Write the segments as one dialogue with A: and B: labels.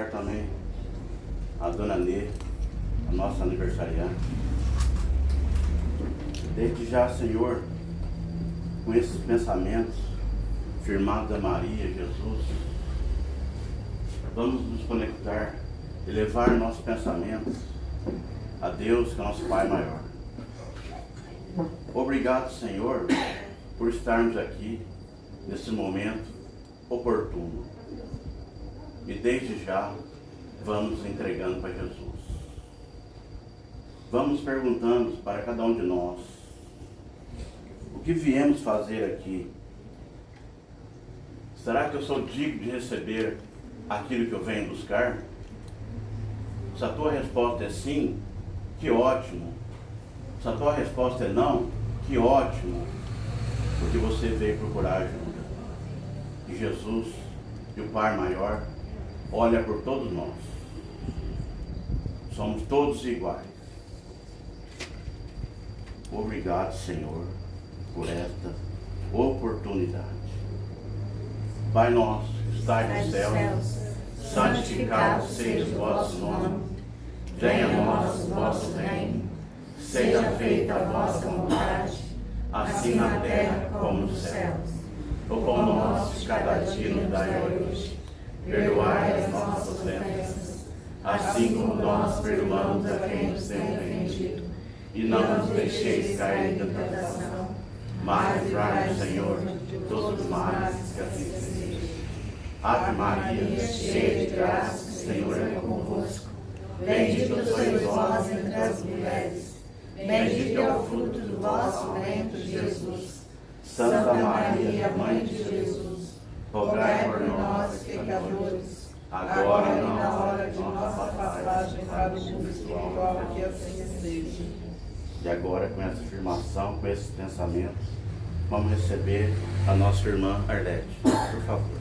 A: Também a dona Nê, a nossa aniversariante. Desde já, Senhor, com esses pensamentos firmados a Maria, Jesus, vamos nos conectar, elevar nossos pensamentos a Deus, que é nosso Pai maior. Obrigado, Senhor, por estarmos aqui nesse momento oportuno. E desde já, vamos entregando para Jesus. Vamos perguntando para cada um de nós: o que viemos fazer aqui? Será que eu sou digno de receber aquilo que eu venho buscar? Se a tua resposta é sim, que ótimo. Se a tua resposta é não, que ótimo. Porque você veio procurar ajuda. E Jesus, e o Pai maior, olha por todos nós. Somos todos iguais. Obrigado, Senhor, por esta oportunidade. Pai nosso, que estais nos céus, santificado seja o vosso nome. Venha a nós o vosso reino. Seja feita a vossa vontade, assim na terra como nos céus. O pão nosso de cada dia nos dai hoje. Perdoai as nossas ofensas, assim como nós perdoamos a quem nos tem ofendido. E não nos deixeis cair em tentação, mas livrai-nos, Senhor, de todos os males, que assim seja. Ave Maria, cheia de graça, o Senhor é convosco. Bendita sois vós entre as mulheres. Bendito é o fruto do vosso ventre, Jesus. Santa Maria, Mãe de Jesus, rogai por nós, pecadores, agora e na hora de nossa passagem para o mundo espiritual, que assim seja. E agora, com essa afirmação, com esses pensamentos, vamos receber a nossa irmã Arlete. Por favor.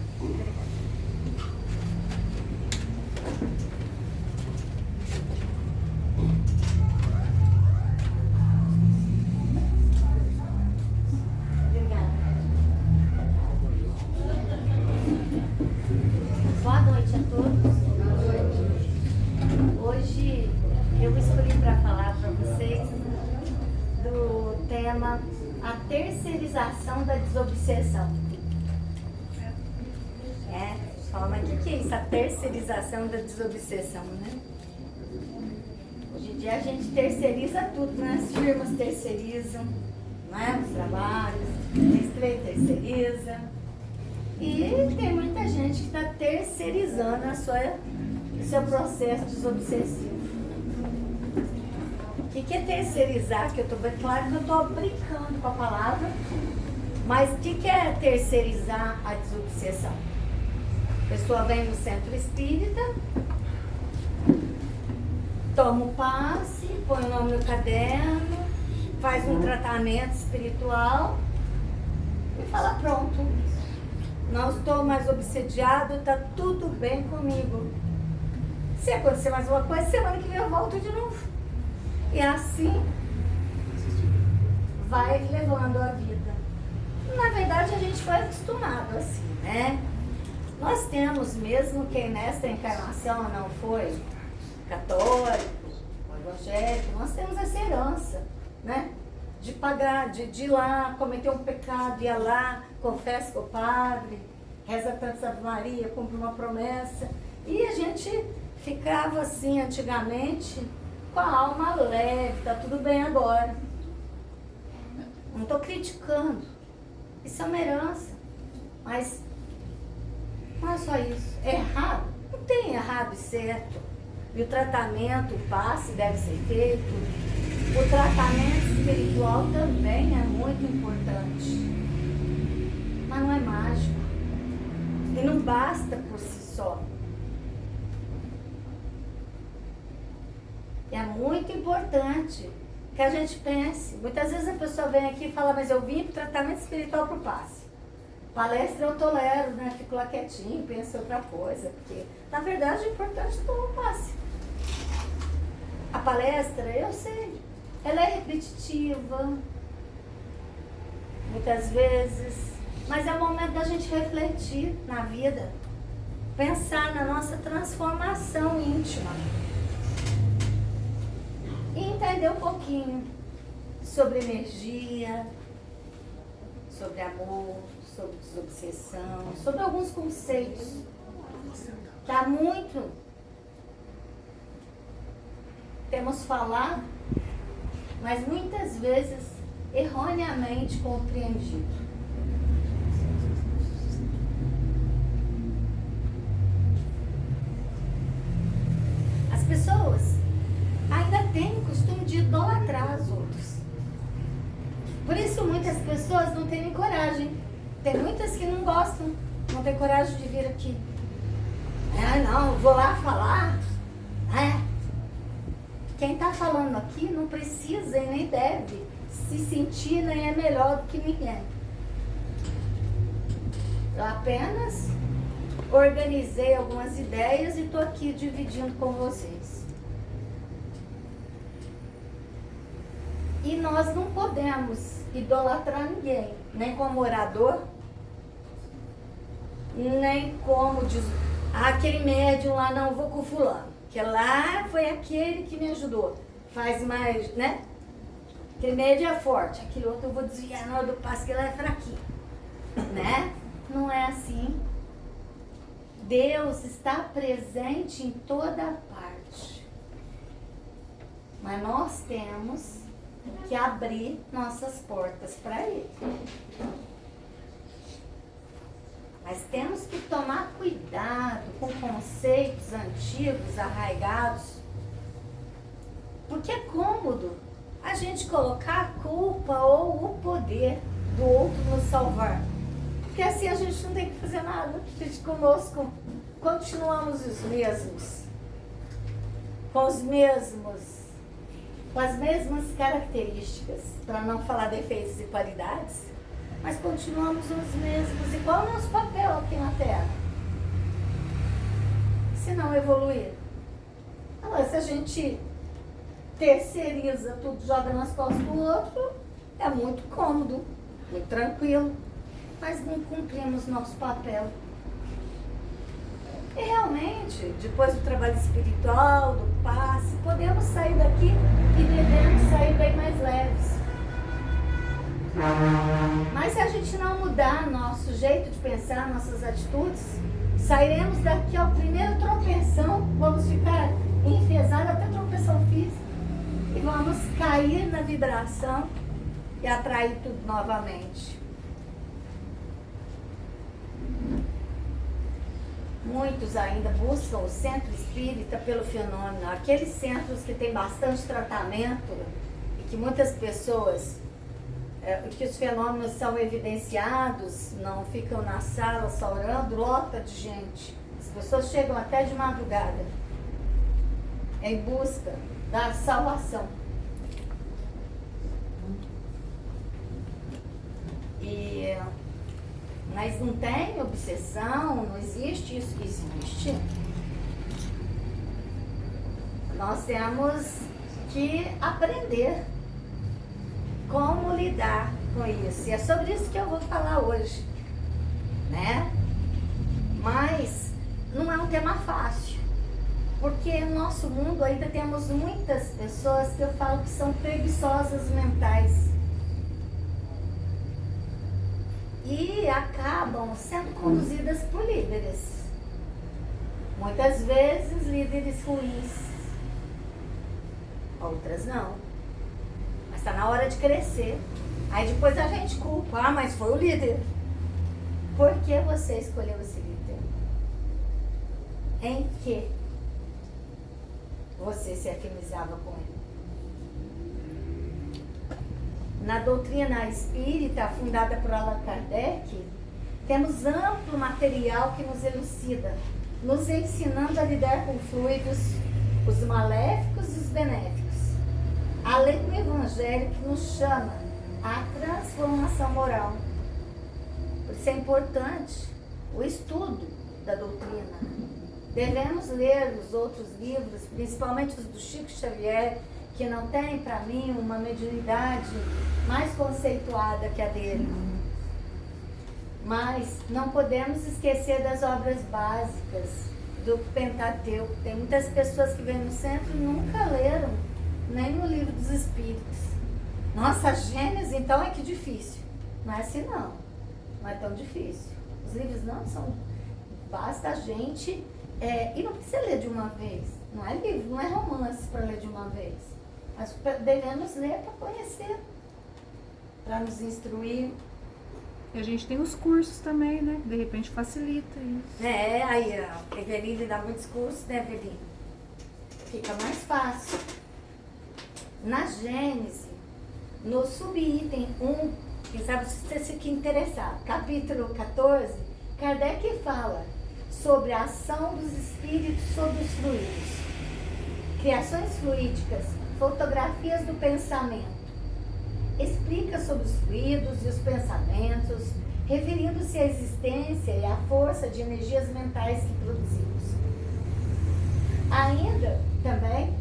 B: Boa noite a todos. Hoje eu escolhi para falar para vocês do tema a terceirização da desobsessão. Fala, mas o que é isso, a terceirização da desobsessão, né? Hoje em dia a gente terceiriza tudo, né? As firmas terceirizam, né? Os trabalhos, a Nestlé terceiriza. E tem muita gente que está terceirizando o seu processo desobsessivo. O que é terceirizar? Que eu estou bem claro que eu estou brincando com a palavra, mas o que é terceirizar a desobsessão? A pessoa vem no centro espírita, toma o passe, põe o nome no caderno, faz um tratamento espiritual e fala: pronto, não estou mais obsediado, está tudo bem comigo. Se acontecer mais uma coisa, semana que vem eu volto de novo. E assim vai levando a vida. Na verdade, a gente foi acostumado assim, né? Nós temos, mesmo quem nesta encarnação não foi católico, evangélico, nós temos essa herança, né? De pagar, de ir lá, cometer um pecado, ir lá, confessa com o padre, reza tanto Ave Maria, cumpre uma promessa. E a gente ficava assim, antigamente, com a alma leve, tá tudo bem agora. Não estou criticando, isso é uma herança, mas não é só isso. É errado? Não tem errado e certo. E o tratamento, o passe deve ser feito. O tratamento espiritual também é muito importante. Mas não é mágico. E não basta por si só. É muito importante que a gente pense. Muitas vezes a pessoa vem aqui e fala: mas eu vim para o tratamento espiritual para o passe. Palestra eu tolero, né? Fico lá quietinho, penso em outra coisa. Porque, na verdade, o importante é tomar o passe. A palestra, eu sei, ela é repetitiva, muitas vezes, mas é o momento da gente refletir na vida. pensar na nossa transformação íntima e entender um pouquinho sobre energia, sobre amor, sobre desobsessão, sobre alguns conceitos que há muito temos falado, mas muitas vezes erroneamente compreendido. As pessoas ainda têm o costume de idolatrar os outros. Por isso muitas pessoas não têm nem coragem. Tem muitas que não gostam, não têm coragem de vir aqui. Não, vou lá falar. Quem está falando aqui não precisa e nem deve se sentir nem é melhor do que ninguém. Eu apenas organizei algumas ideias e estou aqui dividindo com vocês. E nós não podemos idolatrar ninguém, nem como orador, nem como diz, aquele médium lá, não vou com fulano, que lá foi aquele que me ajudou, faz mais, né? Aquele médium é forte, aquele outro eu vou desviar na hora do passo, que ele é fraquinho, né? Não é assim. Deus está presente em toda parte, mas nós temos que abrir nossas portas para Ele. Mas temos que tomar cuidado com conceitos antigos, arraigados, porque é cômodo a gente colocar a culpa ou o poder do outro nos salvar. Porque assim a gente não tem que fazer nada. A gente conosco continuamos os mesmos, com as mesmas características, para não falar defeitos e qualidades, mas continuamos os mesmos, igual o nosso papel aqui na Terra. Se não evoluir. Se a gente terceiriza tudo, joga nas costas do outro, é muito cômodo, muito tranquilo, mas não cumprimos nosso papel. E realmente, depois do trabalho espiritual, do passe, podemos sair daqui e devemos sair bem mais leves. Mas se a gente não mudar nosso jeito de pensar, nossas atitudes, sairemos daqui ao primeiro tropeção, vamos ficar enfesados até tropeção física, e vamos cair na vibração e atrair tudo novamente. Muitos ainda buscam o centro espírita pelo fenômeno, aqueles centros que tem bastante tratamento e que muitas pessoas, que os fenômenos são evidenciados, não ficam na sala só orando, lota de gente. As pessoas chegam até de madrugada em busca da salvação. Mas não tem obsessão, não existe isso que existe. Nós temos que aprender como lidar com isso. E é sobre isso que eu vou falar hoje, né? Mas não é um tema fácil, porque no nosso mundo ainda temos muitas pessoas que eu falo que são preguiçosas mentais. E acabam sendo conduzidas por líderes. Muitas vezes líderes ruins, outras não. Mas está na hora de crescer. Aí depois a gente culpa, mas foi o líder. Por que você escolheu esse líder? Em que você se afinizava com ele? Na doutrina espírita, fundada por Allan Kardec, temos amplo material que nos elucida, nos ensinando a lidar com fluidos, os maléficos e os benéficos. Além do Evangelho que nos chama à transformação moral. Por isso é importante o estudo da doutrina. Devemos ler os outros livros, principalmente os do Chico Xavier, que não tem, para mim, uma mediunidade mais conceituada que a dele. Mas não podemos esquecer das obras básicas do Pentateuco. Tem muitas pessoas que vêm no centro e nunca leram nem o Livro dos Espíritos. Nossa, Gênesis, então é que difícil. Não é assim não. Não é tão difícil. Os livros não são... Basta a gente... e não precisa ler de uma vez. Não é livro, não é romance para ler de uma vez. Mas devemos ler para conhecer, para nos instruir.
C: E a gente tem os cursos também, né? De repente facilita isso.
B: Aí a Eveline dá muitos cursos, né, Eveline? Fica mais fácil. Na Gênese, no subitem 1, quem sabe se você fica interessado, capítulo 14, Kardec fala sobre a ação dos espíritos sobre os fluidos. Criações fluídicas, fotografias do pensamento. Explica sobre os fluidos e os pensamentos, referindo-se à existência e à força de energias mentais que produzimos. Ainda, também,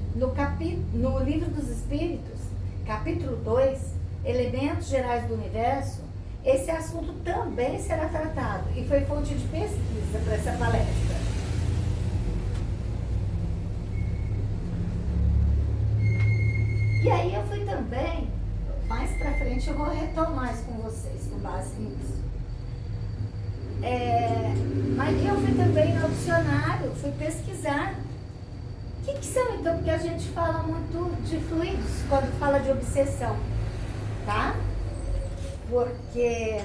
B: no Livro dos Espíritos, capítulo 2, Elementos Gerais do Universo, esse assunto também será tratado e foi fonte de pesquisa para essa palestra. E aí eu fui também, mais pra frente eu vou retomar isso com vocês, com base nisso. Mas eu fui também no dicionário, fui pesquisar. O que são então? Porque a gente fala muito de fluidos quando fala de obsessão, tá? Porque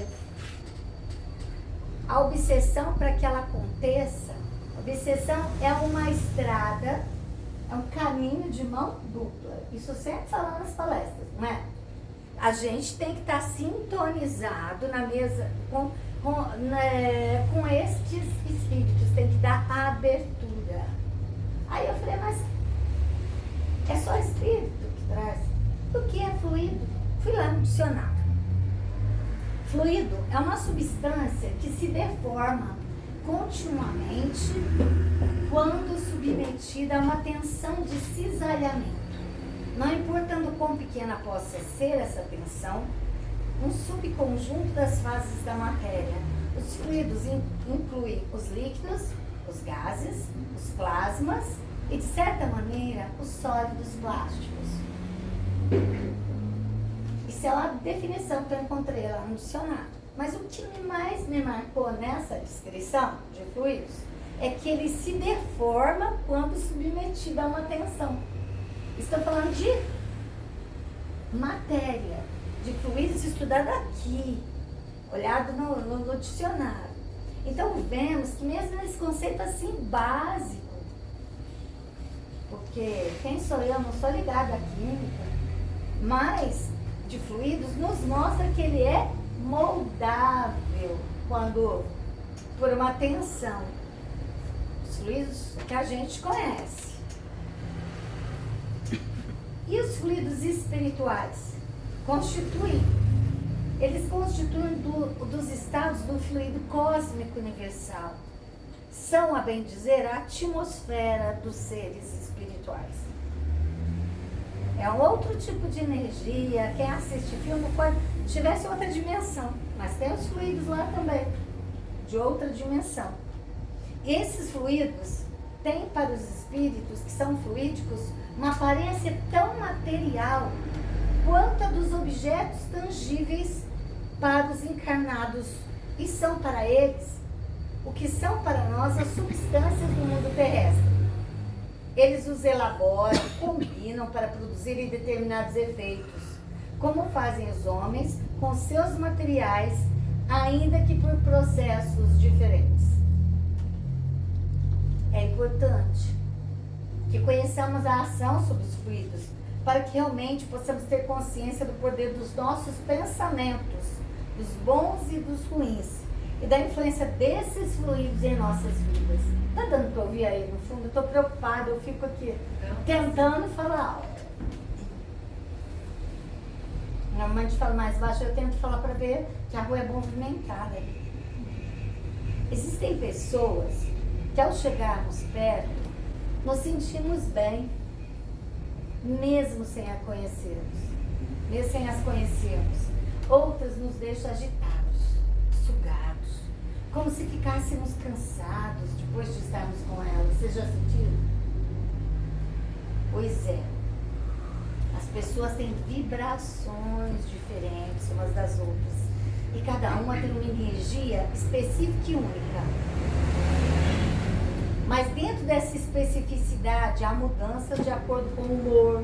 B: a obsessão, para que ela aconteça, a obsessão é uma estrada, é um caminho de mão dupla. Isso eu sempre falo nas palestras, não é? A gente tem que estar sintonizado na mesa com estes espíritos, tem que dar abertura. Aí eu falei, mas é só espírito que traz? O que é fluido? Fui lá no dicionário. Fluido é uma substância que se deforma continuamente quando submetida a uma tensão de cisalhamento. Não importando quão pequena possa ser essa tensão, um subconjunto das fases da matéria. Os fluidos incluem os líquidos, os gases, os plasmas e, de certa maneira, os sólidos plásticos. Isso é uma definição que eu encontrei lá no dicionário. Mas o que mais me marcou nessa descrição de fluidos é que ele se deforma quando submetido a uma tensão. Estou falando de matéria, de fluidos estudado aqui, olhado no dicionário. Então vemos que mesmo nesse conceito assim básico, porque quem sou eu? Não sou ligada à química, mas de fluidos nos mostra que ele é moldável quando por uma tensão. Os fluidos que a gente conhece. E os fluidos espirituais eles constituem dos estados do fluido cósmico universal. São, a bem dizer, a atmosfera dos seres espirituais. É um outro tipo de energia. Quem assiste filme pode tivesse outra dimensão, mas tem os fluidos lá também, de outra dimensão. E esses fluidos têm para os espíritos que são fluídicos uma aparência tão material quanto a dos objetos tangíveis para os encarnados, e são para eles o que são para nós as substâncias do mundo terrestre. Eles os elaboram, combinam para produzirem determinados efeitos, como fazem os homens com seus materiais, ainda que por processos diferentes. É importante que conheçamos a ação sobre os fluidos, para que realmente possamos ter consciência do poder dos nossos pensamentos, dos bons e dos ruins, e da influência desses fluidos em nossas vidas. Tá dando para ouvir aí no fundo? Eu estou preocupada, eu fico aqui tentando falar alto. Normalmente falo mais baixo, eu tento falar para ver que a rua é movimentada. Existem pessoas que ao chegarmos perto, nos sentimos bem, mesmo sem a conhecermos, mesmo sem as conhecermos. Outras nos deixam agitados, sugados. como se ficássemos cansados depois de estarmos com ela. Vocês já sentiram? Pois é. As pessoas têm vibrações diferentes umas das outras. E cada uma tem uma energia específica e única. Mas dentro dessa especificidade há mudanças de acordo com o humor,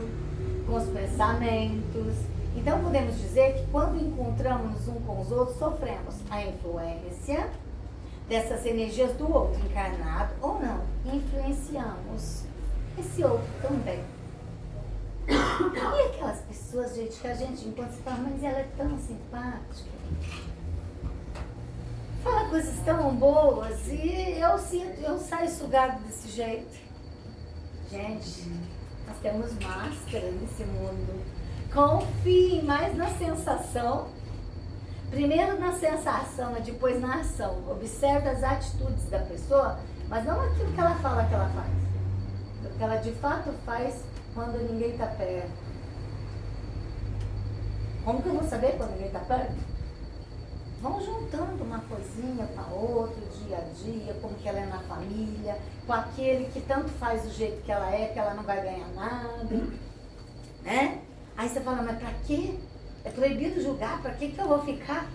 B: com os pensamentos. Então podemos dizer que quando encontramos um com os outros, sofremos a influência dessas energias do outro encarnado ou não. Influenciamos esse outro também. E aquelas pessoas, gente, que a gente encontra e fala, mas ela é tão simpática. Fala coisas tão boas e eu saio sugado desse jeito. Gente, nós temos máscara nesse mundo. Confie mais na sensação. Primeiro na sensação, mas depois na ação. Observe as atitudes da pessoa, mas não aquilo que ela fala que ela faz. O que ela de fato faz quando ninguém está perto. Como que eu vou saber quando ninguém está perto? Vão juntando uma coisinha com a outra, dia a dia, como que ela é na família, com aquele que tanto faz do jeito que ela não vai ganhar nada, né? Aí você fala, mas pra quê? É proibido julgar, pra que eu vou ficar?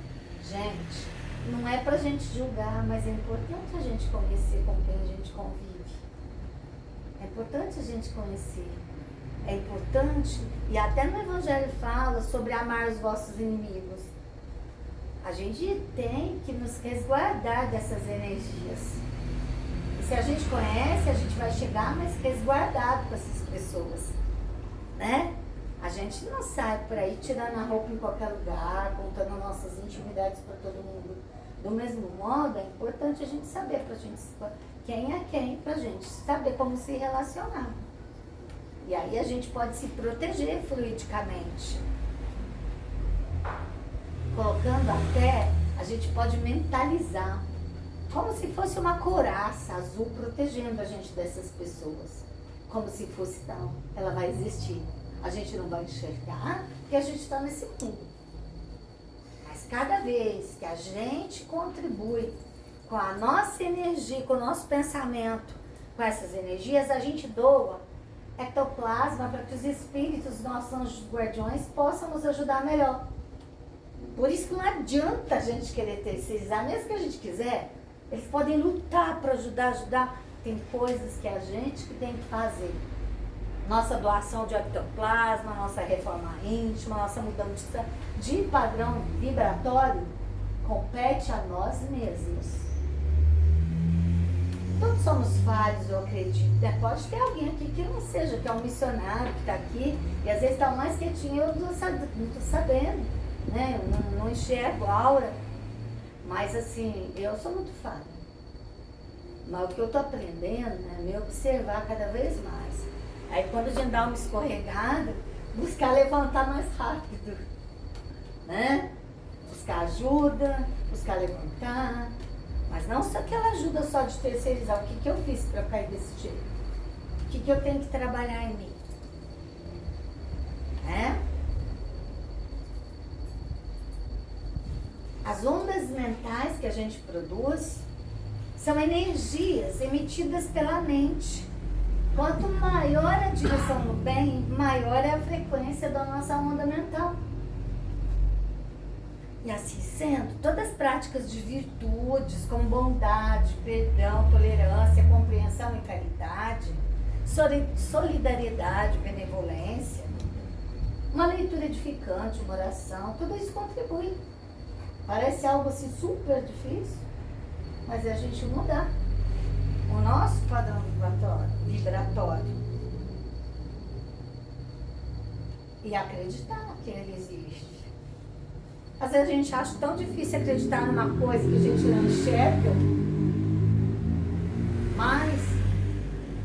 B: Gente, não é pra gente julgar, mas é importante a gente conhecer com quem a gente convive. É importante a gente conhecer. É importante, e até no Evangelho fala sobre amar os vossos inimigos. A gente tem que nos resguardar dessas energias. E se a gente conhece, a gente vai chegar mais resguardado com essas pessoas, né? A gente não sai por aí tirando a roupa em qualquer lugar, contando nossas intimidades para todo mundo. Do mesmo modo, é importante a gente saber pra gente quem é quem, pra gente saber como se relacionar. E aí a gente pode se proteger fluidicamente. Colocando até, a gente pode mentalizar, como se fosse uma couraça azul protegendo a gente dessas pessoas. Como se fosse tal, ela vai existir. A gente não vai enxergar, porque a gente está nesse mundo. Mas cada vez que a gente contribui com a nossa energia, com o nosso pensamento, com essas energias, a gente doa ectoplasma para que os espíritos, nossos anjos guardiões, possam nos ajudar melhor. Por isso que não adianta a gente querer terceirizar, mesmo que a gente quiser, eles podem lutar para ajudar. Tem coisas que a gente que tem que fazer. Nossa doação de ectoplasma, nossa reforma íntima, nossa mudança de padrão vibratório, compete a nós mesmos. Todos somos falhos, eu acredito, né? Pode ter alguém aqui que não seja, que é um missionário que está aqui, e às vezes está mais quietinho, eu não estou sabendo, né? Eu não enxergo a aura, mas assim, eu sou muito falha. Mas o que eu estou aprendendo é me observar cada vez mais. Aí quando a gente dá uma escorregada, buscar levantar mais rápido, né? Buscar ajuda, buscar levantar. Mas não só aquela ajuda só de terceirizar. O que eu fiz para cair desse jeito? O que eu tenho que trabalhar em mim? Né? As ondas mentais que a gente produz são energias emitidas pela mente. Quanto maior a direção no bem, maior é a frequência da nossa onda mental. E assim sendo, todas as práticas de virtudes, como bondade, perdão, tolerância, compreensão e caridade, solidariedade, benevolência, uma leitura edificante, uma oração, tudo isso contribui. Parece algo assim super difícil, mas é a gente mudar o nosso padrão vibratório e acreditar que ele existe. Às vezes a gente acha tão difícil acreditar numa coisa que a gente não enxerga, mas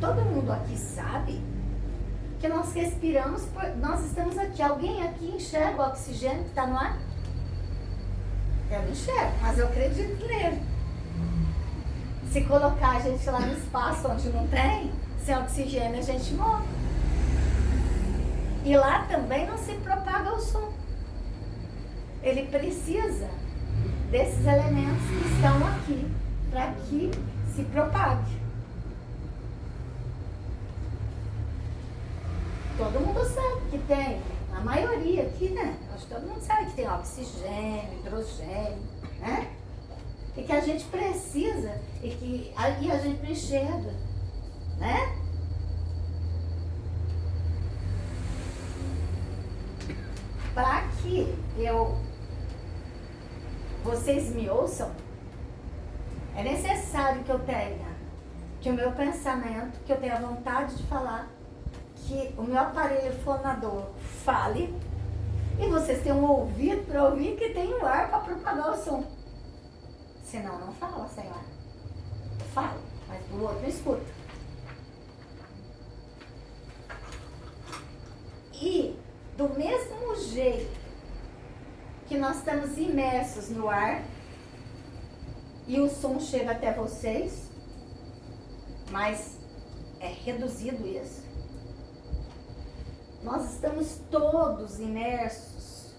B: todo mundo aqui sabe que nós respiramos, nós estamos aqui. Alguém aqui enxerga o oxigênio que está no ar? Eu não enxergo, mas eu acredito nele. Se colocar a gente lá no espaço onde não tem, sem oxigênio a gente morre. E lá também não se propaga o som. Ele precisa desses elementos que estão aqui para que se propague. Todo mundo sabe que tem, a maioria aqui, né? Acho que todo mundo sabe que tem oxigênio, hidrogênio, né? E que a gente precisa e a gente não enxerga, né? Para que vocês me ouçam, é necessário que eu tenha, que o meu pensamento, que eu tenha vontade de falar, que o meu aparelho fonador fale, e vocês tenham um ouvido para ouvir que tem o ar para propagar o som. Senão não fala sem ar. Fala, mas o outro não escuta. E do mesmo jeito que nós estamos imersos no ar e o som chega até vocês, mas é reduzido isso. Nós estamos todos imersos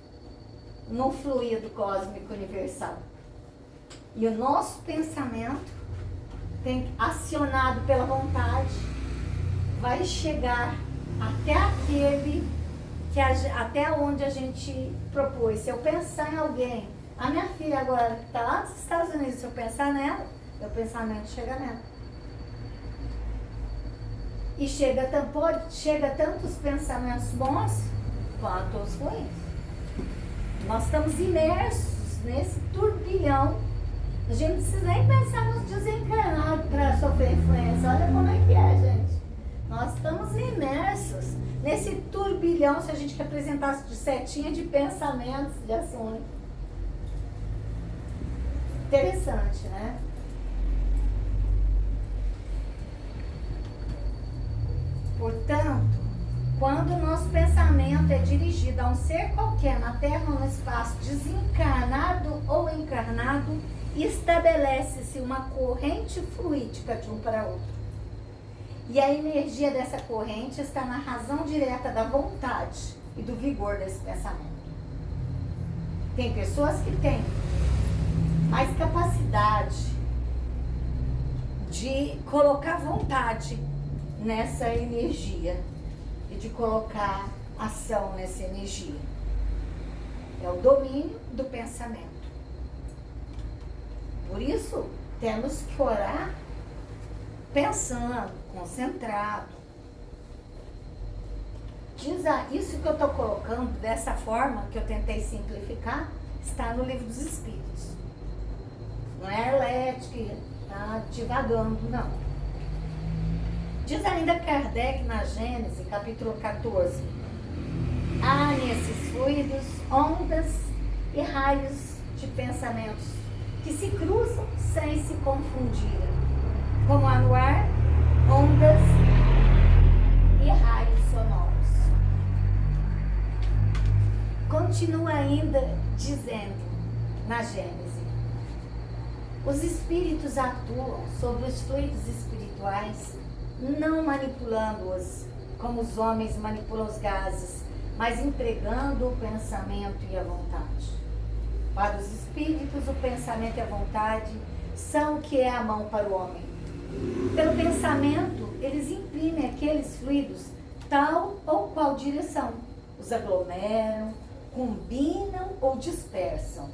B: no fluido cósmico universal. E o nosso pensamento, acionado pela vontade, vai chegar até aquele até onde a gente propôs. Se eu pensar em alguém, a minha filha agora está lá nos Estados Unidos, se eu pensar nela, meu pensamento chega nela. E chega tanto os pensamentos bons quanto os ruins. Nós estamos imersos nesse turbilhão. A gente não precisa nem pensar nos desencarnados para sofrer influência. Olha como é que é, gente. Nós estamos imersos nesse turbilhão, se a gente representasse de setinha de pensamentos, de ações. Interessante, né? Portanto, quando o nosso pensamento é dirigido a um ser qualquer na Terra ou no espaço, desencarnado ou encarnado, estabelece-se uma corrente fluídica de um para outro. E a energia dessa corrente está na razão direta da vontade e do vigor desse pensamento. Tem pessoas que têm mais capacidade de colocar vontade nessa energia e de colocar ação nessa energia. É o domínio do pensamento. Por isso, temos que orar pensando, concentrado. Isso que eu estou colocando dessa forma, que eu tentei simplificar, está no Livro dos Espíritos. Não é Arlete que está divagando, não. Diz ainda Kardec na Gênesis, capítulo 14. Há nesses fluidos ondas e raios de pensamentos que se cruzam sem se confundir, como há no ar, ondas e raios sonoros. Continua ainda dizendo na Gênesis: os espíritos atuam sobre os fluidos espirituais, não manipulando-os como os homens manipulam os gases, mas empregando o pensamento e a vontade. Para os espíritos, o pensamento e a vontade são o que é a mão para o homem. Pelo pensamento, eles imprimem aqueles fluidos tal ou qual direção. Os aglomeram, combinam ou dispersam.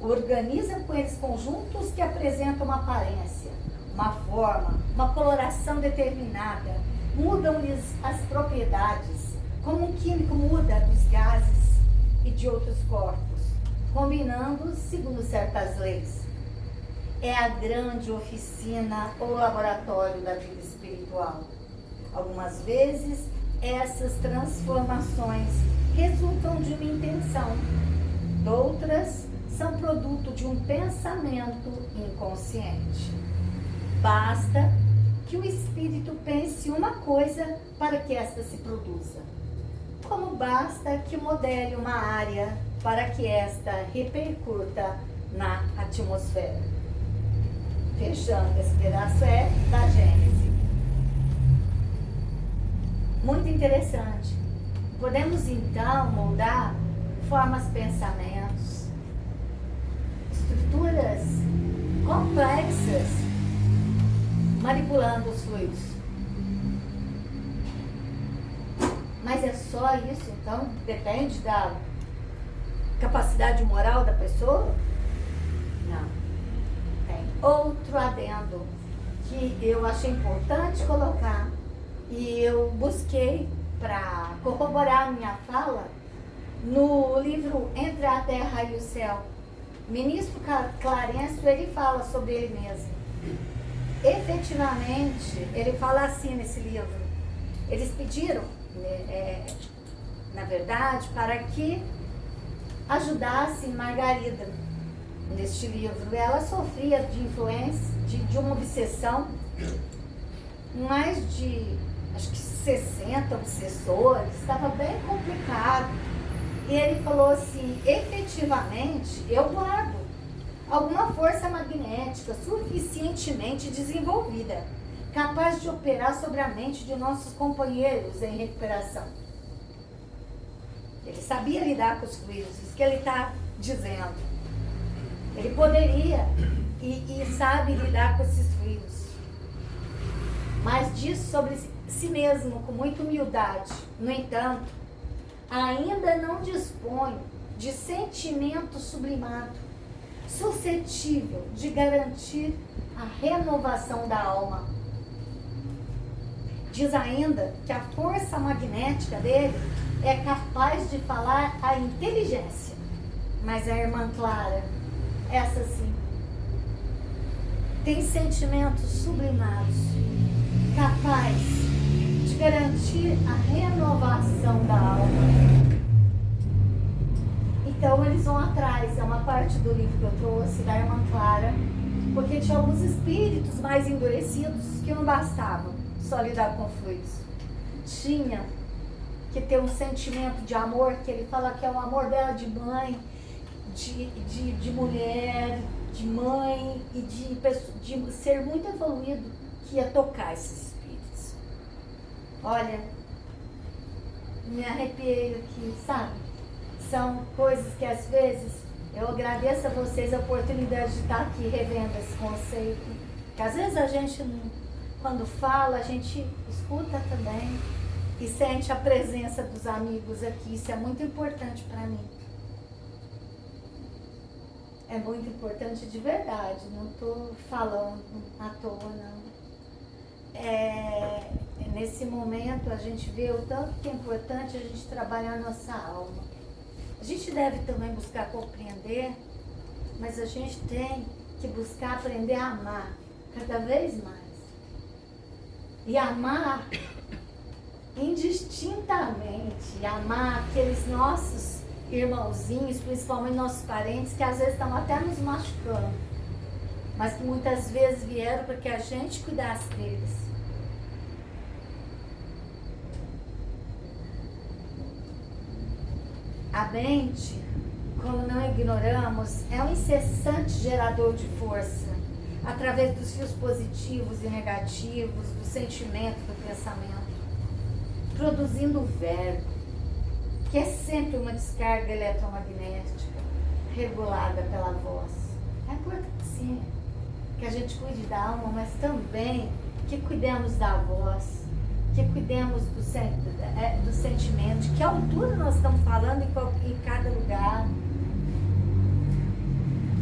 B: Organizam com eles conjuntos que apresentam uma aparência, uma forma, uma coloração determinada. Mudam-lhes as propriedades, como um químico muda dos gases e de outros corpos, combinando segundo certas leis. É a grande oficina ou laboratório da vida espiritual. Algumas vezes, essas transformações resultam de uma intenção. Outras são produto de um pensamento inconsciente. Basta que o espírito pense uma coisa para que esta se produza. Como basta que modele uma área para que esta repercuta na atmosfera. Fechando esse pedaço da Gênesis. Muito interessante. Podemos então moldar formas, pensamentos. estruturas complexas manipulando os fluidos. Mas é só isso, então? Depende da capacidade moral da pessoa? Não. Tem outro adendo que eu achei importante colocar e eu busquei para corroborar a minha fala no livro Entre a Terra e o Céu. Ministro Clarencio, ele fala sobre ele mesmo. Efetivamente, ele fala assim nesse livro. Eles pediram, na verdade, para que ajudasse Margarida neste livro. Ela sofria de influência, de uma obsessão, mais de, acho que 60 obsessores, estava bem complicado. E ele falou assim, efetivamente, eu guardo alguma força magnética suficientemente desenvolvida, capaz de operar sobre a mente de nossos companheiros em recuperação. Ele sabia lidar com os fluidos, isso que ele está dizendo. Ele poderia e sabe lidar com esses fluidos. Mas diz sobre si mesmo com muita humildade. No entanto, ainda não dispõe de sentimento sublimado, suscetível de garantir a renovação da alma. Diz ainda que a força magnética dele é capaz de falar a inteligência. Mas a irmã Clara, essa sim, tem sentimentos sublimados, capaz de garantir a renovação da alma. Então eles vão atrás, é uma parte do livro que eu trouxe da irmã Clara, porque tinha alguns espíritos mais endurecidos que não bastavam só lidar com fluidos. Tinha que ter um sentimento de amor, que ele fala que é o amor dela de mãe, de mulher, de mãe e de ser muito evoluído, que ia tocar esses espíritos. Olha, me arrepiei aqui, sabe? São coisas que às vezes eu agradeço a vocês a oportunidade de estar aqui revendo esse conceito. Que às vezes a gente, quando fala, a gente escuta também e sente a presença dos amigos aqui. Isso é muito importante para mim. É muito importante de verdade, não estou falando à toa, não. Nesse momento a gente vê o tanto que é importante a gente trabalhar a nossa alma. A gente deve também buscar compreender, mas a gente tem que buscar aprender a amar cada vez mais. E amar indistintamente, amar aqueles nossos irmãozinhos, principalmente nossos parentes, que às vezes estão até nos machucando, mas que muitas vezes vieram para que a gente cuidasse deles. A mente, como não ignoramos, é um incessante gerador de força, através dos fios positivos e negativos, do sentimento, do pensamento, produzindo o verbo, que é sempre uma descarga eletromagnética regulada pela voz. É importante sim que a gente cuide da alma, mas também que cuidemos da voz, que cuidemos do sentimento, de que altura nós estamos falando em cada lugar.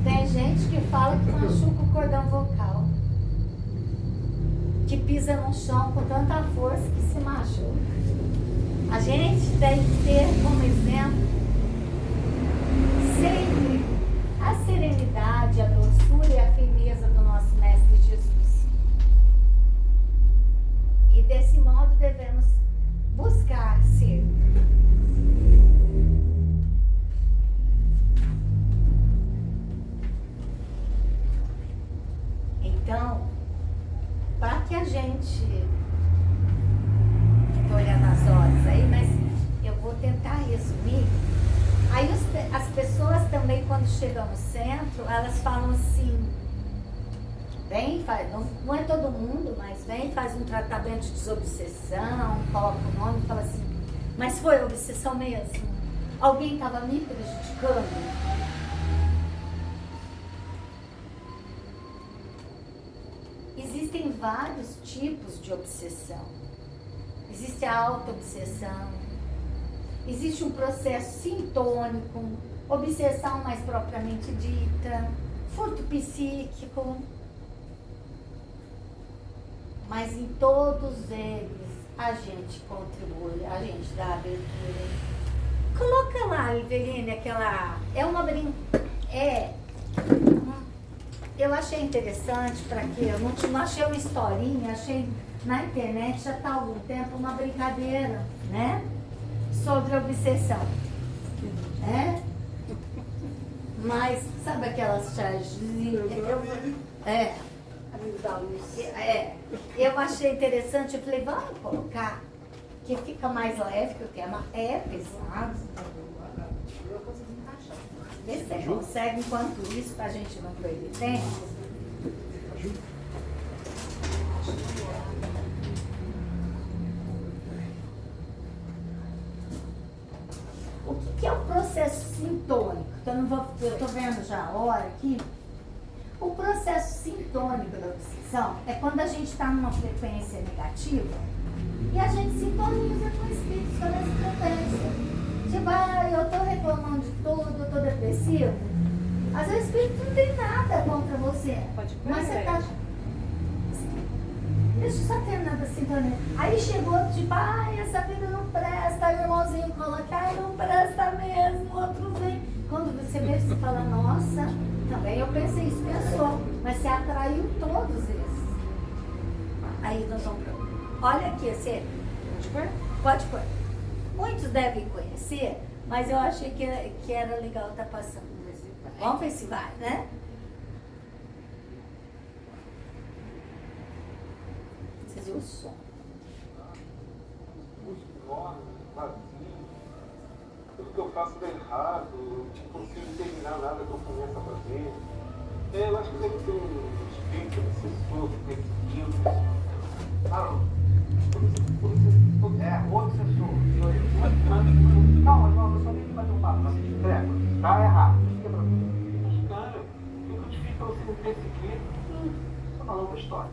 B: Tem gente que fala que machuca o cordão vocal, que pisa no chão com tanta força que se machuca. A gente tem que ter como exemplo sempre a serenidade, a doçura e a firmeza do nosso Mestre Jesus. E desse modo devemos buscar ser. Então, para que a gente... Estou olhando as horas aí, mas eu vou tentar resumir. Aí as pessoas também, quando chegam no centro, elas falam assim, vem, não é todo mundo, mas vem, faz um tratamento de desobsessão, coloca o nome e fala assim, mas foi obsessão mesmo? Alguém estava me prejudicando? existem vários tipos de obsessão. Existe a auto-obsessão, existe um processo sintônico, obsessão mais propriamente dita, furto psíquico. Mas em todos eles a gente contribui, a gente dá abertura. Coloca lá, Eveline, aquela... É uma eu achei interessante para que eu não achei uma historinha, achei na internet já está há algum tempo uma brincadeira, né? Sobre obsessão, né? Mas sabe aquelas charginhas? Eu achei interessante, eu falei, vamos colocar, que fica mais leve, que o tema é pesado. Vê se você consegue, enquanto isso, para a gente não perder tempo. O que é o processo sintônico? Eu estou vendo já a hora aqui. O processo sintônico da obsessão é quando a gente está numa frequência negativa e a gente sintoniza com o espírito sobre essa frequência. Tipo, eu estou reclamando de tudo, eu estou depressivo. Às vezes o espírito não tem nada contra você.
C: Pode comer,
B: mas você está... Deixa eu só terminar da sintonia. Aí chegou, tipo, essa vida não presta. Aí o irmãozinho coloca, não presta mesmo. Outro vem. Quando você vê, você fala, nossa, também eu pensei isso, pensou. Mas você atraiu todos esses. Aí nós vamos para... Olha aqui, você... Pode pôr? Pode pôr. Muitos devem conhecer, mas eu achei que era legal estar passando. Vamos ver se vai, né? Vocês viram o som?
D: Vazio. Tudo que eu faço dá errado, eu não consigo terminar nada que eu começo a fazer. Eu acho que deve ter um espírito obsessor perseguindo. Obsessor. Calma, irmão, eu só nem fazer um papo. Tá errado. Fica pra mim. Cara, fica difícil pra você me perseguir. Isso é uma longa história.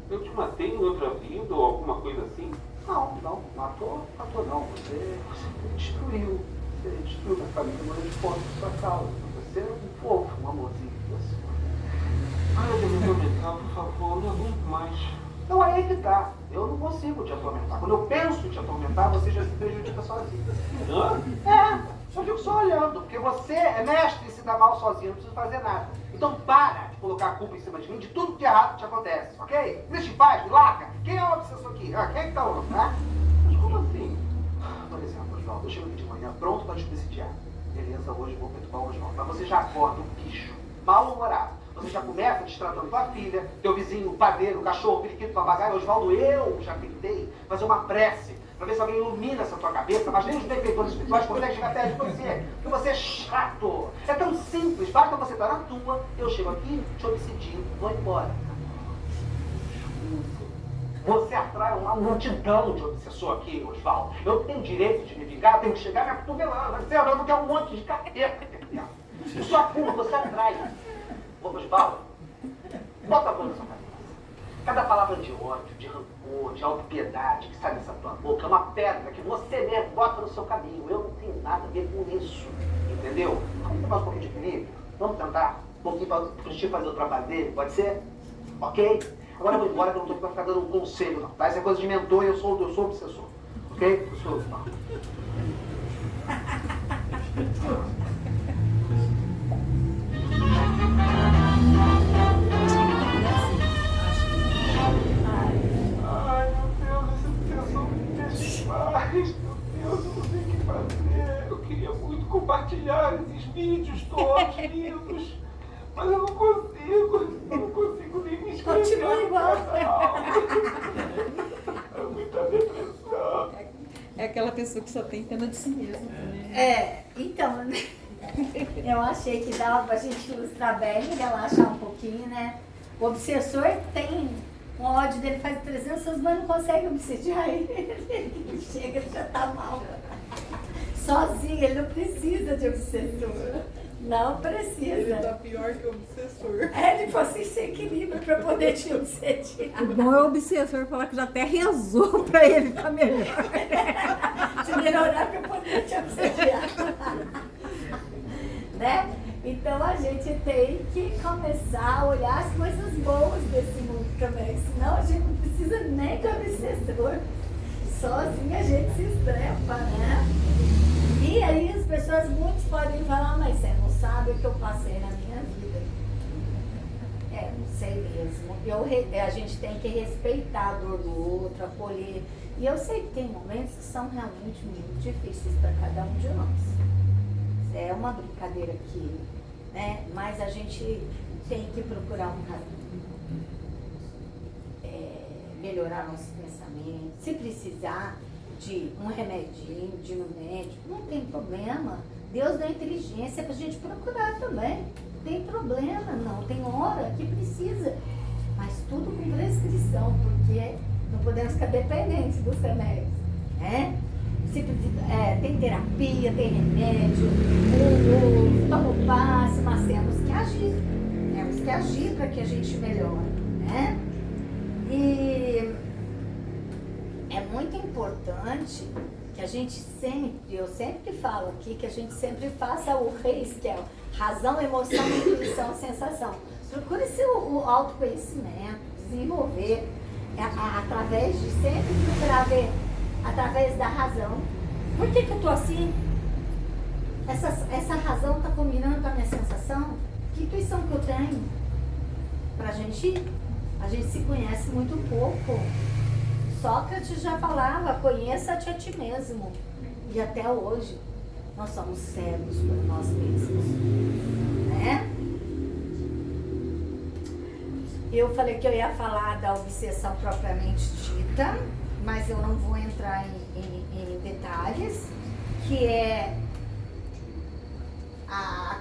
D: Eu te matei em outra vida ou alguma coisa assim? Não, matou não. Você destruiu. Você destruiu minha família, morreu de fome por sua causa. Você é um fofo, um amorzinho. Ai, Deus, me atormentar, por favor, não aguento mais. Então aí é que tá. Eu não consigo te atormentar. Quando eu penso em te atormentar, você já se prejudica sozinho. Eu fico só olhando, porque você é mestre em se dar mal sozinho, não precisa fazer nada. Então para de colocar a culpa em cima de mim de tudo que é errado que te acontece, ok? Me deixa em paz, me larga. Quem é o obsessor aqui? Quem é que tá o né? Mas como assim? Por exemplo, Oswaldo, eu chego aqui de manhã pronto para te presidiar. Beleza, hoje vou perturbar o Oswaldo. Mas você já acorda um bicho, mal-humorado. Você já começa destratando tua filha, teu vizinho, o padeiro, o cachorro, o periquito, o papagaio. Oswaldo, eu já tentei fazer uma prece para ver se alguém ilumina essa tua cabeça, mas nem os benfeitores espirituais conseguem chegar perto de você, porque você é chato. É tão simples, basta você estar na tua, eu chego aqui, te obsedio, vou embora. Você atrai uma multidão de obsessor aqui, Oswaldo. Eu tenho direito de me vingar, eu tenho que chegar me acotovelando, dizendo que é um monte de careta. Sua culpa, você atrai. Oswaldo, bota a mão na sua cabeça. Cada palavra de ódio, de rancor, de autopiedade que sai dessa tua boca é uma pedra que você mesmo bota no seu caminho. Eu não tenho nada a ver com isso. Entendeu? Vamos ter mais um pouquinho de equilíbrio? Vamos tentar um pouquinho para o Cristiano fazer o trabalho dele? Pode ser? Ok? Agora eu vou embora que eu não estou aqui para ficar dando um conselho, não. Tá? Isso é coisa de mentor e eu sou obsessor. Ok? Eu sou... Ai, meu Deus, essa pessoa me deixa demais. Meu Deus, eu não sei o que fazer. Eu queria muito compartilhar esses vídeos todos lindos, mas eu não consigo. Eu não consigo nem me inscrever.
B: Continua igual.
D: É muita depressão.
C: É aquela pessoa que só tem pena de si mesma. Né?
B: Então, eu achei que dava pra gente ilustrar bem, relaxar um pouquinho, né? O obsessor tem um ódio dele, faz 300 anos, mas não consegue obsediar ele. Ele chega, ele já tá mal. Sozinho, ele não precisa de obsessor. Não precisa.
E: Ele tá pior que o obsessor.
B: Ele falou assim, se equilibra para poder te obsediar.
C: O bom é o obsessor falar que já até rezou pra ele ficar melhor.
B: Te melhorar para poder te obsediar. Né? Então a gente tem que começar a olhar as coisas boas desse mundo também. Senão a gente não precisa nem de obsessor. Sozinho a gente se estrepa, né? E aí as pessoas, muitos podem falar, mas você não sabe o que eu passei na minha vida. Não sei mesmo. A gente tem que respeitar a dor do outro, acolher. E eu sei que tem momentos que são realmente muito difíceis para cada um de nós. É uma brincadeira aqui, né? Mas a gente tem que procurar melhorar nossos pensamentos. Se precisar de um remedinho, de um médico, não tem problema. Deus dá inteligência para a gente procurar também. Não tem problema, não. Tem hora que precisa. Mas tudo com prescrição, porque não podemos ficar dependentes dos remédios, né? Se precisa, tem terapia, tem remédio, toma o passe, mas temos que agir. Temos que agir para que a gente melhore, né? E é muito importante que a gente sempre, eu sempre falo aqui, que a gente sempre faça o REIS, que é razão, emoção, intuição, sensação. Procure-se o autoconhecimento, desenvolver, através de sempre procurar ver, através da razão. Por que eu tô assim? Essa razão está combinando com a minha sensação? Que intuição que eu tenho? A gente se conhece muito pouco. Sócrates já falava, conheça-te a ti mesmo. E até hoje, nós somos cegos por nós mesmos. Né? Eu falei que eu ia falar da obsessão propriamente dita, mas eu não vou entrar em detalhes, que é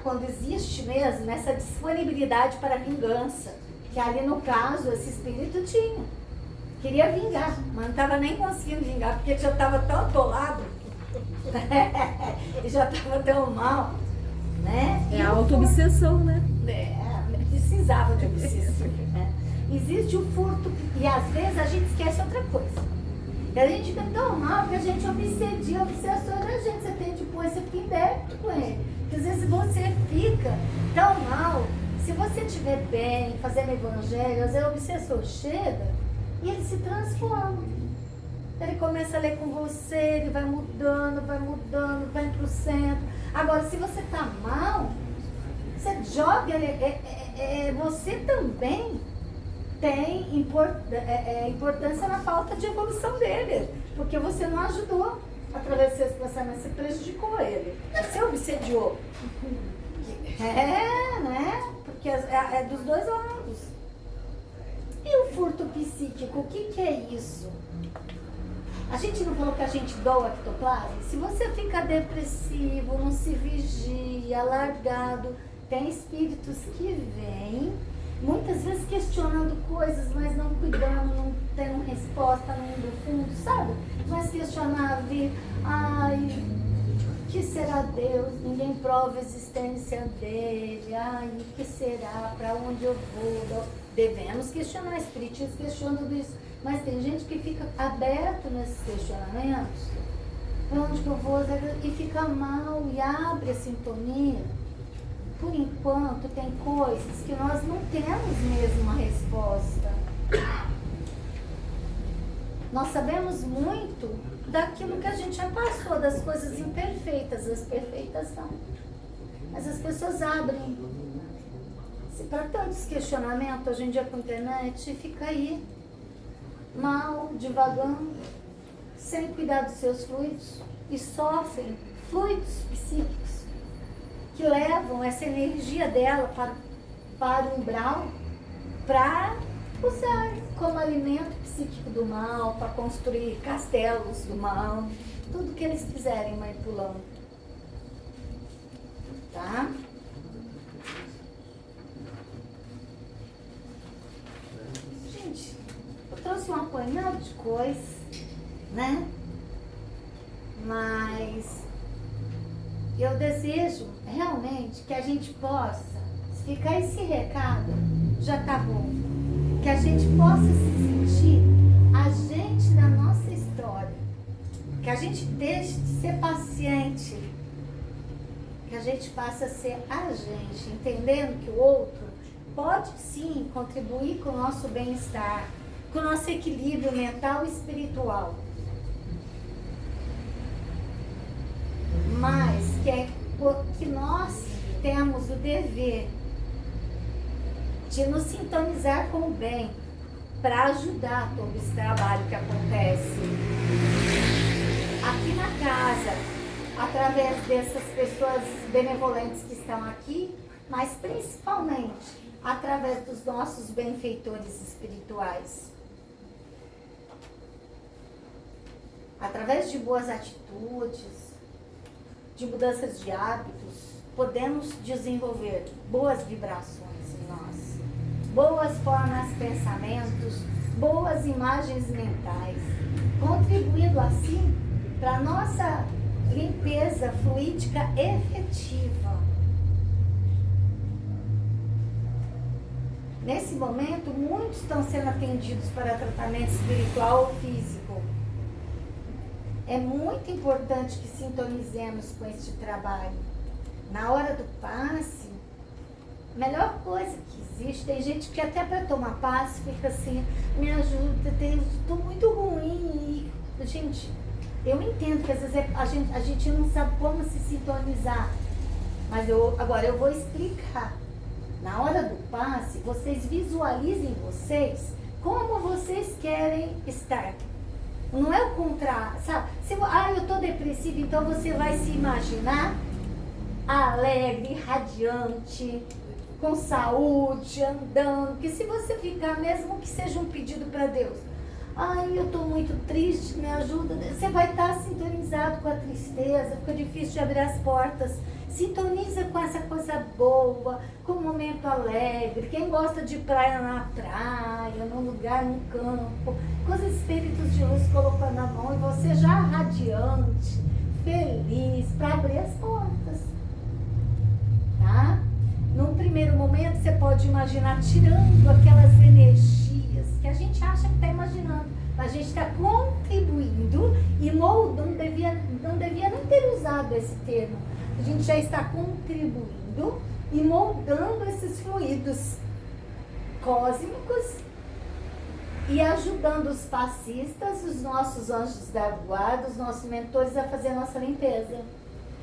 B: quando existe mesmo essa disponibilidade para a vingança, que ali no caso esse espírito tinha. Queria vingar, mas não estava nem conseguindo vingar, porque ele já estava tão atolado, ele já estava tão mal, né?
C: É a auto-obsessão, né?
B: Precisava de obsessão, né? Existe o furto, e às vezes a gente esquece outra coisa. E a gente fica tão mal que a gente obsedia, obsessor da gente. Você tem depois, você fica em débito com ele. Porque às vezes você fica tão mal, se você estiver bem, fazendo evangelho, às vezes o obsessor chega e ele se transforma. Ele começa a ler com você, ele vai mudando, vai pro centro. Agora, se você tá mal, você joga, você também tem importância na falta de evolução dele, porque você não ajudou através desse pensamento, você prejudicou ele, você obsediou. Né? Porque é dos dois lados. E o furto psíquico, o que é isso? A gente não falou que a gente doa ectoplasma? Se você fica depressivo, não se vigia, largado, tem espíritos que vêm, muitas vezes questionando coisas, mas não cuidando, não tendo resposta no do fundo, sabe? Mas questionar, vir, que será Deus? Ninguém prova a existência dele, o que será? Para onde eu vou? Devemos questionar, espíritos questionam tudo isso, mas tem gente que fica aberto nesses questionamentos, para onde que eu vou? E fica mal, e abre a sintonia. Por enquanto, tem coisas que nós não temos mesmo uma resposta. Nós sabemos muito daquilo que a gente já passou, das coisas imperfeitas, as perfeitas não. Mas as pessoas abrem. Se para tantos questionamentos, hoje em dia com a internet, fica aí, mal, divagando, sem cuidar dos seus fluidos, e sofrem fluidos psíquicos, que levam essa energia dela para o umbral, para usar como alimento psíquico do mal, para construir castelos do mal, tudo que eles quiserem manipulando. Tá? Gente, eu trouxe um apanhado de coisas, né? Mas Eu desejo realmente que a gente possa, se ficar esse recado, já tá bom. Que a gente possa se sentir agente da nossa história. Que a gente deixe de ser paciente. Que a gente passe a ser agente, entendendo que o outro pode sim contribuir com o nosso bem-estar, com o nosso equilíbrio mental e espiritual. Mas que nós temos o dever de nos sintonizar com o bem para ajudar todo esse trabalho que acontece aqui na casa, através dessas pessoas benevolentes que estão aqui, mas principalmente através dos nossos benfeitores espirituais. Através de boas atitudes, de mudanças de hábitos, podemos desenvolver boas vibrações em nós, boas formas de pensamentos, boas imagens mentais, contribuindo assim para a nossa limpeza fluídica efetiva. Nesse momento, muitos estão sendo atendidos para tratamento espiritual ou físico. É muito importante que sintonizemos com este trabalho. Na hora do passe, a melhor coisa que existe, tem gente que até para tomar passe fica assim, me ajuda, eu estou muito ruim. Gente, eu entendo que às vezes a gente não sabe como se sintonizar, mas agora eu vou explicar. Na hora do passe, vocês visualizem vocês como vocês querem estar. Não é o contrário, sabe? Eu tô depressiva, então você vai se imaginar alegre, radiante, com saúde, andando. Que se você ficar, mesmo que seja um pedido para Deus, eu tô muito triste, me ajuda. Você vai estar sintonizado com a tristeza, fica difícil de abrir as portas. Sintoniza com essa coisa boa, com um momento alegre. Quem gosta de praia na praia, num lugar, num campo, com os espíritos de luz colocando a mão e você já radiante, feliz, para abrir as portas. Tá? Num primeiro momento você pode imaginar tirando aquelas energias que a gente acha que está imaginando. A gente está contribuindo e moldando, não devia nem ter usado esse termo. A gente já está contribuindo e moldando esses fluidos cósmicos e ajudando os passistas, os nossos anjos da guarda, os nossos mentores a fazer a nossa limpeza.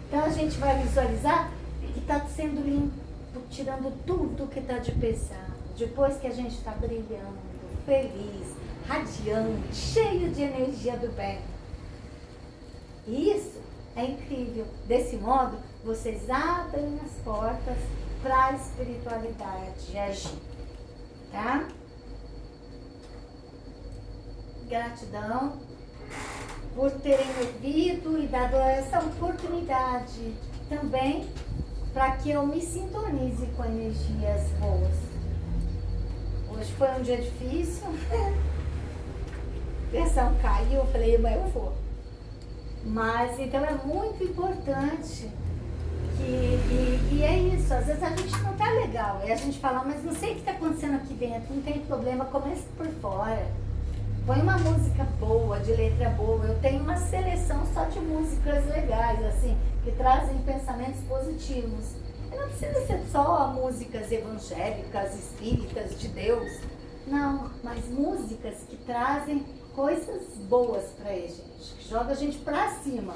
B: Então a gente vai visualizar que está sendo limpo, tirando tudo que está de pesado. Depois que a gente está brilhando, feliz, radiante, cheio de energia do bem. Isso é incrível. Desse modo, vocês abrem as portas para a espiritualidade agir. Tá? Gratidão por terem ouvido e dado essa oportunidade também para que eu me sintonize com energias boas. Hoje foi um dia difícil. A pressão caiu, eu falei, mas eu vou. Mas então é muito importante que é isso. Às vezes a gente não tá legal. E a gente fala, mas não sei o que está acontecendo aqui dentro, não tem problema, comece por fora. Põe uma música boa, de letra boa. Eu tenho uma seleção só de músicas legais, assim, que trazem pensamentos positivos. E não precisa ser só músicas evangélicas, espíritas, de Deus. Não, mas músicas que trazem coisas boas pra gente, que joga a gente pra cima.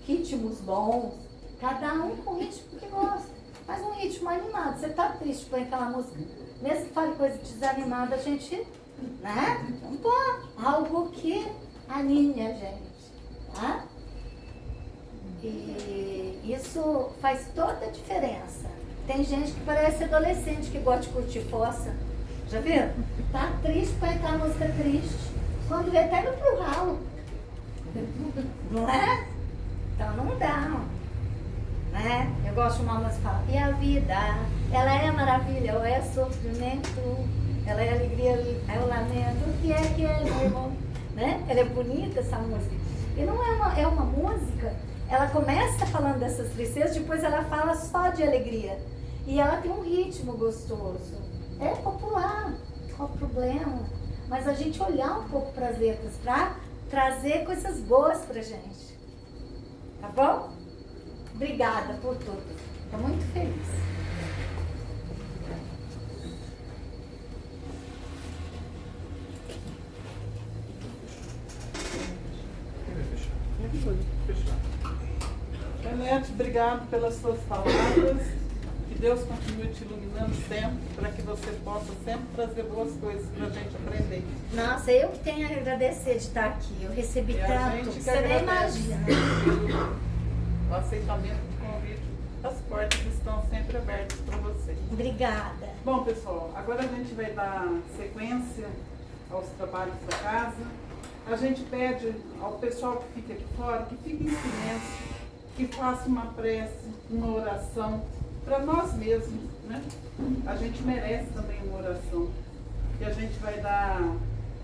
B: Ritmos bons, cada um com o ritmo que gosta. Mas um ritmo animado. Você tá triste, põe aquela música. Mesmo que fale coisa desanimada, a gente, né? Vamos pôr algo que anime a gente, tá? E isso faz toda a diferença. Tem gente que parece adolescente que gosta de curtir fossa. Já viram? Tá triste, põe aquela música triste. Quando vê, tá indo pro ralo. Não é? Então não dá. Né? Eu gosto de uma música que fala, e a vida, ela é maravilha ou é sofrimento? Ela é alegria, é o lamento, o que é, meu irmão? Né? Ela é bonita, essa música. E não é uma música Ela começa falando dessas tristezas, depois ela fala só de alegria. E ela tem um ritmo gostoso. É popular, qual o problema? Mas a gente olhar um pouco para as letras, para trazer coisas boas pra gente. Tá bom? Obrigada por tudo. Estou muito feliz.
E: Janete, obrigado pelas suas palavras. Que Deus continue te iluminando sempre, para que você possa sempre trazer boas coisas para a gente aprender.
B: Nossa, eu que tenho a agradecer de estar aqui. Eu recebi
E: E a
B: tanto,
E: gente que
B: você nem
E: agradece
B: imagina.
E: o aceitamento do convite. As portas estão sempre abertas para você.
B: Obrigada.
E: Bom, pessoal, agora a gente vai dar sequência aos trabalhos da casa. A gente pede ao pessoal que fica aqui fora que fique em silêncio, que faça uma prece, uma oração para nós mesmos, né? A gente merece também uma oração. E a gente vai dar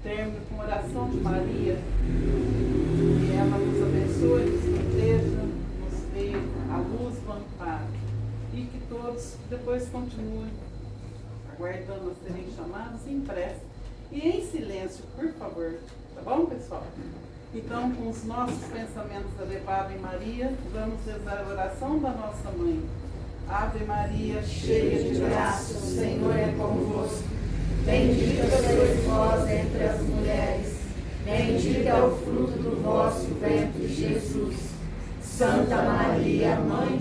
E: término com a oração de Maria. Que ela nos abençoe, nos proteja, nos dê a luz do amparo. E que todos depois continuem aguardando a serem chamados em prece. E em silêncio, por favor. Tá bom, pessoal? Então, com os nossos pensamentos elevados em Maria, vamos rezar a oração da nossa mãe. Ave Maria, cheia de graça, o Senhor é convosco. Bendita sois vós entre as mulheres. Bendito é o fruto do vosso ventre, Jesus. Santa Maria, Mãe